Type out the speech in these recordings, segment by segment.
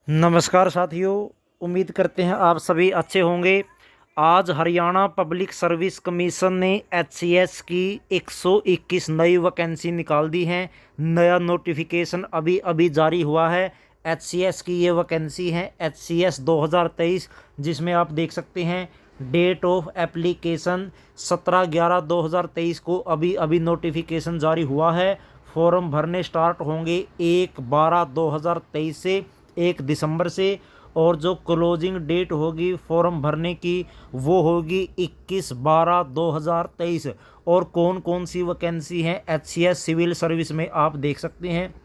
नमस्कार साथियों, उम्मीद करते हैं आप सभी अच्छे होंगे। आज हरियाणा पब्लिक सर्विस कमीशन ने एचसीएस की 121 नई वैकेंसी निकाल दी हैं। नया नोटिफिकेशन अभी अभी जारी हुआ है। एचसीएस की ये वैकेंसी है एचसीएस 2023, जिसमें आप देख सकते हैं डेट ऑफ एप्लीकेशन 17/11/2023 को अभी अभी नोटिफिकेशन जारी हुआ है। फॉर्म भरने स्टार्ट होंगे 1/12/2023 से 1 दिसंबर से, और जो क्लोजिंग डेट होगी फॉर्म भरने की वो होगी 21/12/2023। और कौन कौन सी वैकेंसी हैं एचसीएस सिविल सर्विस में आप देख सकते हैं,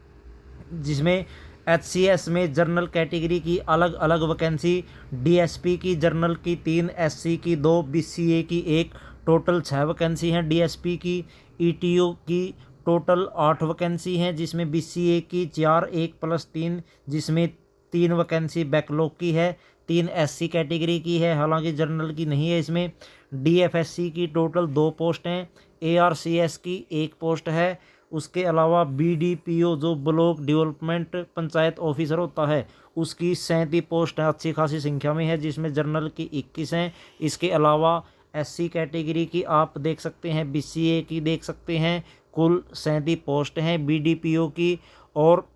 जिसमें एचसीएस में जनरल कैटेगरी की अलग अलग वैकेंसी, डीएसपी की जनरल की 3, एससी की 2, बीसीए की 1, टोटल 6 वैकेंसी हैं। डीएसपी की ईटीओ की टोटल 8 वैकेंसी हैं, जिसमें बीसीए की 4, 1+3, जिसमें 3 वैकेंसी बैकलॉग की है, 3 एससी कैटेगरी की है, हालांकि जनरल की नहीं है इसमें। डीएफएससी की टोटल 2 पोस्ट हैं, एआरसीएस की 1 पोस्ट है। उसके अलावा बीडीपीओ जो ब्लॉक डेवलपमेंट पंचायत ऑफिसर होता है उसकी 37 पोस्ट है, अच्छी खासी संख्या में है, जिसमें जनरल की 21 हैं। इसके अलावा एससी कैटेगरी की आप देख सकते हैं, बीसीए की देख सकते हैं, कुल 37 पोस्ट हैं बीडीपीओ की। और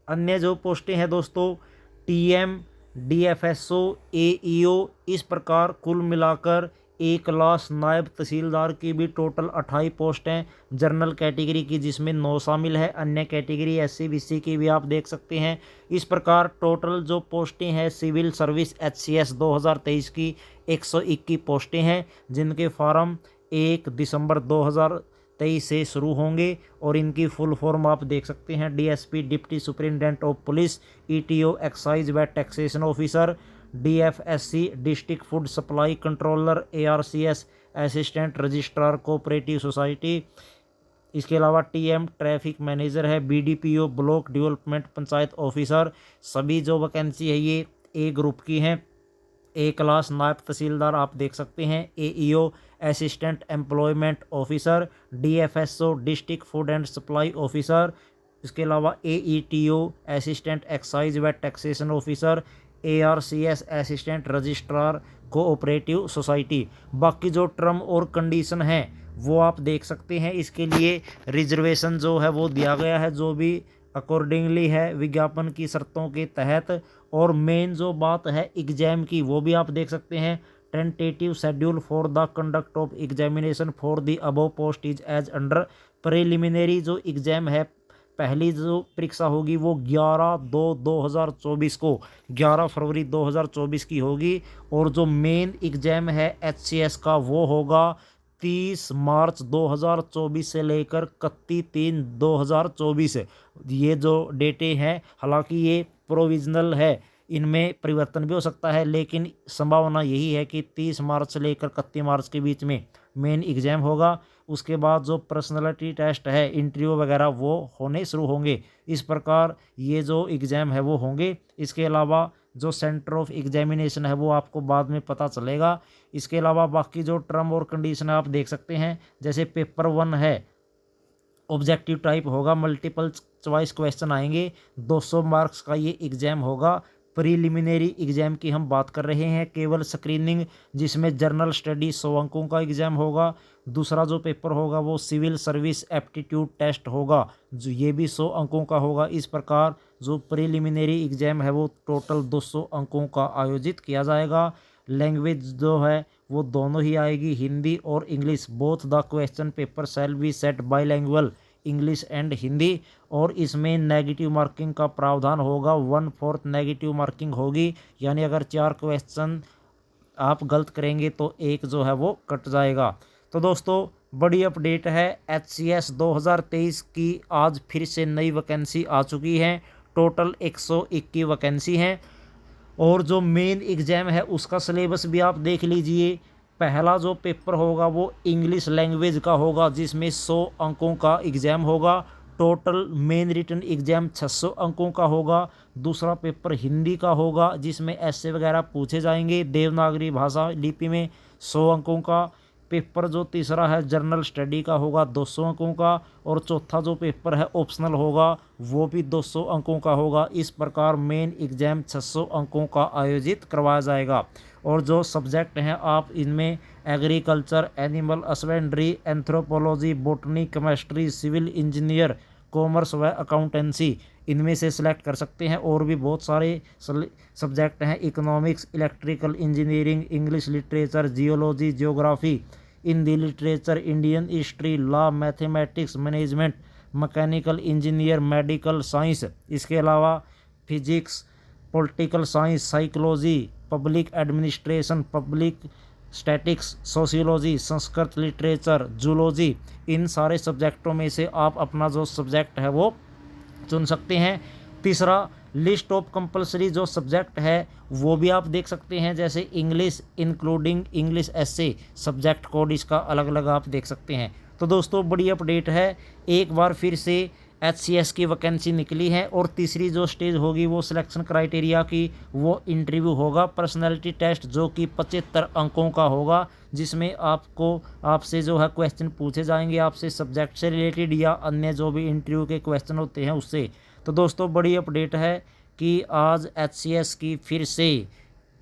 अन्य जो पोस्टें हैं दोस्तों, टीएम, डीएफएसओ, एईओ, इस प्रकार कुल मिलाकर 1 लाख नायब तहसीलदार की भी टोटल 28 पोस्ट हैं जनरल कैटेगरी की, जिसमें 9 शामिल है। अन्य कैटेगरी एससी बीसी की भी आप देख सकते हैं। इस प्रकार टोटल जो पोस्टें हैं सिविल सर्विस एचसीएस 2023 की 121 पोस्टें हैं, जिनके फॉर्म 1 दिसंबर 2023 से शुरू होंगे। और इनकी फुल फॉर्म आप देख सकते हैं, DSP deputy superintendent of police, ETO excise व taxation officer, DFSC district food supply controller, ARCS assistant registrar cooperative society. इसके अलावा टीएम ट्रैफिक मैनेजर है, BDPO block development panchayat officer. सभी जो वैकेंसी है ये ए ग्रुप की हैं। 1 लाख नायब तहसीलदार आप देख सकते हैं, AEO assistant employment officer, DFSO district food and supply officer. इसके अलावा एईटीओ असिस्टेंट एक्साइज व taxation officer, ARCS assistant registrar cooperative society. बाकी जो टर्म और कंडीशन है वो आप देख सकते हैं। इसके लिए रिजर्वेशन जो है वो दिया गया है, जो भी अकॉर्डिंगली है विज्ञापन की शर्तों के तहत। और मेन जो बात है एग्जाम की वो भी आप देख सकते हैं, tentative schedule for the conduct of examination for the above post is as under. Preliminary जो एग्जाम है, पहली जो परीक्षा होगी वो 11/2/2024 को, 11 फरवरी 2024 की होगी। और जो मेन एग्जाम है एचसीएस का वो होगा 30 मार्च 2024 से लेकर 31/3/2024। ये जो डेटें हैं, हालांकि ये प्रोविजनल है, इनमें परिवर्तन भी हो सकता है, लेकिन संभावना यही है कि 30 मार्च से लेकर 31 मार्च के बीच में मेन एग्ज़ाम होगा। उसके बाद जो पर्सनैलिटी टेस्ट है, इंटरव्यू वगैरह वो होने शुरू होंगे। इस प्रकार ये जो एग्ज़ाम है वो होंगे। इसके अलावा जो सेंटर ऑफ एग्जामिनेशन है वो आपको बाद में पता चलेगा। इसके अलावा बाकी जो टर्म और कंडीशन है आप देख सकते हैं, जैसे पेपर 1 है ऑब्जेक्टिव टाइप होगा, मल्टीपल चॉइस क्वेश्चन आएंगे, 200 मार्क्स का ये एग्ज़ाम होगा। प्रीलिमिनरी एग्ज़ाम की हम बात कर रहे हैं, केवल स्क्रीनिंग, जिसमें जनरल स्टडी 100 अंकों का एग्ज़ाम होगा। दूसरा जो पेपर होगा वो सिविल सर्विस एप्टीट्यूड टेस्ट होगा, जो ये भी 100 अंकों का होगा। इस प्रकार जो प्रीलिमिनरी एग्ज़ाम है वो टोटल 200 अंकों का आयोजित किया जाएगा। लैंग्वेज जो है वो दोनों ही आएगी, हिंदी और English. Both the question paper shall be set bilingual, English and Hindi. और इसमें नेगेटिव मार्किंग का प्रावधान होगा, 1/4 नेगेटिव मार्किंग होगी, यानी अगर 4 क्वेश्चन आप गलत करेंगे तो एक जो है वो कट जाएगा। तो दोस्तों बड़ी अपडेट है, एचसीएस 2023 की आज फिर से नई वैकेंसी आ चुकी है। टोटल 121 वैकेंसी हैं। और जो मेन एग्ज़ाम है उसका सिलेबस भी आप देख लीजिए। पहला जो पेपर होगा वो इंग्लिश लैंग्वेज का होगा, जिसमें 100 अंकों का एग्ज़ाम होगा। टोटल मेन रिटन एग्ज़ाम 600 अंकों का होगा। दूसरा पेपर हिंदी का होगा, जिसमें ऐसे वगैरह पूछे जाएंगे देवनागरी भाषा लिपि में, 100 अंकों का। पेपर जो तीसरा है जर्नल स्टडी का होगा 200 अंकों का, और चौथा जो पेपर है ऑप्शनल होगा वो भी 200 अंकों का होगा। इस प्रकार मेन एग्जाम 600 अंकों का आयोजित करवाया जाएगा। और जो सब्जेक्ट हैं आप इनमें agriculture, animal husbandry, anthropology, botany, chemistry, civil engineer, commerce व अकाउंटेंसी इनमें से सिलेक्ट कर सकते हैं। और भी बहुत सारे सब्जेक्ट हैं, economics, electrical engineering, English literature, geology, geography, Hindi literature, Indian history, law, mathematics, management, mechanical engineer, medical science, इसके अलावा physics, political science, psychology, public administration, public statics, sociology, Sanskrit literature, zoology, इन सारे सब्जेक्टों में से आप अपना जो सब्जेक्ट है वो चुन सकते हैं। तीसरा, लिस्ट ऑफ कंपलसरी जो सब्जेक्ट है वो भी आप देख सकते हैं, जैसे इंग्लिश इंक्लूडिंग इंग्लिश एसे, सब्जेक्ट कोड इसका अलग अलग आप देख सकते हैं। तो दोस्तों बड़ी अपडेट है, एक बार फिर से HCS की वैकेंसी निकली है। और तीसरी जो स्टेज होगी वो सिलेक्शन क्राइटेरिया की, वो इंटरव्यू होगा, पर्सनैलिटी टेस्ट जो कि 75 अंकों का होगा, जिसमें आपसे जो है क्वेश्चन पूछे जाएंगे आपसे सब्जेक्ट से रिलेटेड या अन्य जो भी इंटरव्यू के क्वेश्चन होते हैं उससे। तो दोस्तों बड़ी अपडेट है कि आज HCS की फिर से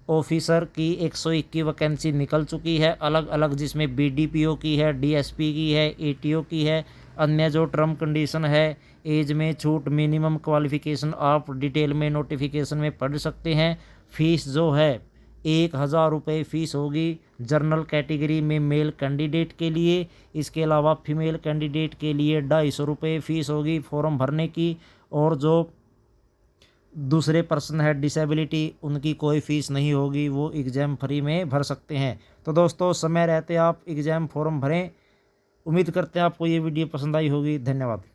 ऑफिसर की 101 की वैकेंसी निकल चुकी है अलग अलग, जिसमें BDPO की है, DSP की है, ATO की है। अन्य जो टर्म कंडीशन है, एज में छूट, मिनिमम क्वालिफिकेशन आप डिटेल में नोटिफिकेशन में पढ़ सकते हैं। फीस जो है 1000 रुपये फ़ीस होगी जर्नल कैटेगरी में मेल कैंडिडेट के लिए। इसके अलावा फीमेल कैंडिडेट के लिए 250 रुपये फ़ीस होगी फॉर्म भरने की। और जो दूसरे पर्सन है डिसेबिलिटी, उनकी कोई फ़ीस नहीं होगी, वो एग्ज़ाम फ्री में भर सकते हैं। तो दोस्तों समय रहते आप एग्ज़ाम फॉर्म भरें। उम्मीद करते हैं आपको ये वीडियो पसंद आई होगी। धन्यवाद।